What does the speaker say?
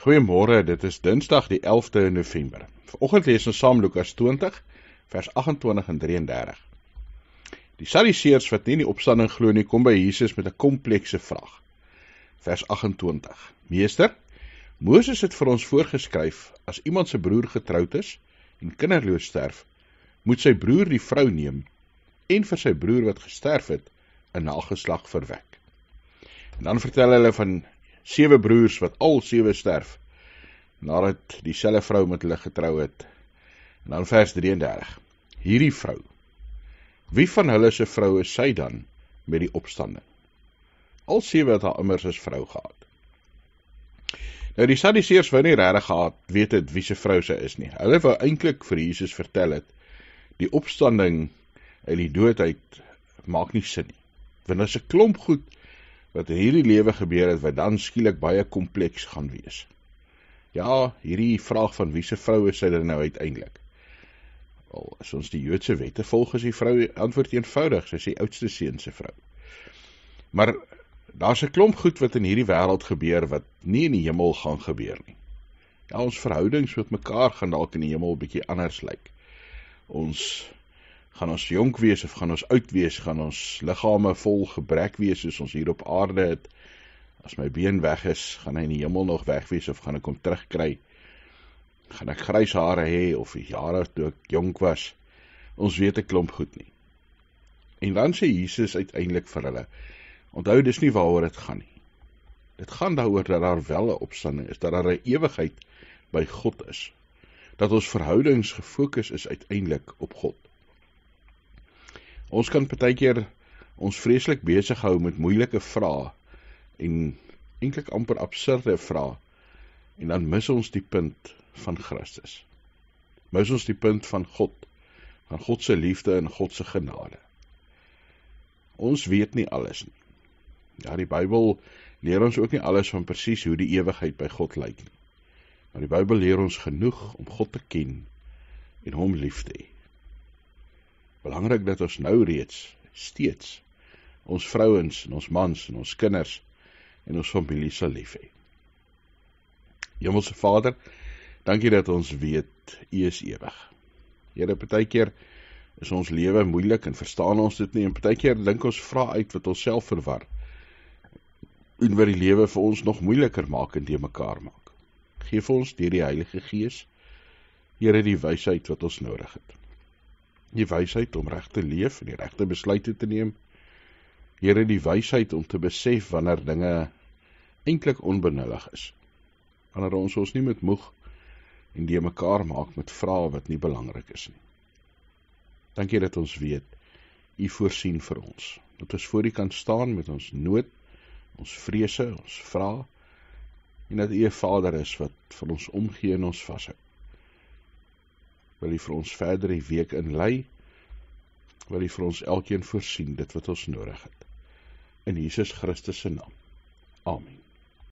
Goeiemôre, dit is Dinsdag die 11de November. Vanoggend lees ons saam Lukas 20, vers 28 en 33. Die Sadduseërs wat nie in die opstanding glo nie, kom by Jesus met 'n komplekse vraag. Vers 28. Meester, Moses het vir ons voorgeskryf, as iemand se broer getroud is en kinderloos sterf, moet sy broer die vrou neem en vir sy broer wat gesterf het, 'n nageslag verwek. En dan vertel hulle van 7 broers wat al 7 sterf, nadat dieselfde vrou met hulle getrou het. En dan vers 33. Hierdie vrou, wie van hulle se vrou is sy dan met die opstanding? Al 7 het haar immers as vrou gehad. Nou die Sadduseërs wou nie regtig gehad weet het wie se vrou sy is nie. Hulle wou eintlik vir Jesus vertel het, die opstanding uit die dood uit maak nie sin nie. Want dit is 'n klomp goed wat in hierdie lewe gebeur het, wat dan skielik baie kompleks gaan wees. Ja, hierdie vraag van wie se vrou is sy dan nou uiteindelik? Wel, as ons die Joodse wette volg, is die vrou antwoord eenvoudig, sy is die oudste seun se vrou. Maar daar's 'n klomp goed wat in hierdie wêreld gebeur, wat nie in die hemel gaan gebeur nie. Ja, ons verhoudings met mekaar gaan dalk in die hemel 'n bietjie anders lyk. Gaan ons jonk wees of gaan ons oud wees, gaan ons liggame vol gebrek wees soos ons hier op aarde het. As my been weg is, gaan hy in die hemel nog weg wees of gaan ek hom terugkry? Gaan ek grys hare hê of die jare toe ek jonk was? Ons weet 'n klomp goed nie. En dan sê Jesus uiteindelik vir hulle, onthou dis nie waaroor dit gaan nie. Dit gaan daaroor dat daar wel 'n opstanding is, dat daar 'n ewigheid by God is. Dat ons verhoudings gefokus is uiteindelik op God. Ons kan partykeer ons vreeslik besig hou met moeilike vrae en eintlik amper absurde vrae, en dan mis ons die punt van Christus. Mis ons die punt van God se liefde en God se genade. Ons weet nie alles nie. Ja, die Bybel leer ons ook nie alles van presies hoe die ewigheid by God lyk nie. Maar die Bybel leer ons genoeg om God te ken en hom lief te hê. Belangrik dat ons nou reeds, steeds, ons vrouens en ons mans en ons kinders en ons familie sal lief hê. Hemelse Vader, dankie dat ons weet, U is ewig. Here, partykeer is ons lewe moeilik en verstaan ons dit nie, en partykeer dink ons vra uit wat ons self verwar, en wat die lewe vir ons nog moeiliker maak en te mekaar maak. Geef ons deur die Heilige Gees, Here, die wysheid wat ons nodig het. Die wysheid om reg te leef en die regte besluite te neem. Here, die wysheid om te besef wanneer dinge eintlik onbenullig is. Wanneer ons nie met moeg en die mekaar maak met vrae wat nie belangrik is nie. Dankie dat ons weet, U voorsien vir ons. Dat ons voor U kan staan met ons nood, ons vrese, ons vrae, en dat U 'n Vader is wat van ons omgee en ons vashou. Wil U vir ons verder die week inlei, wil U vir ons elkeen voorsien dit wat ons nodig het. In Jesus Christus se naam. Amen.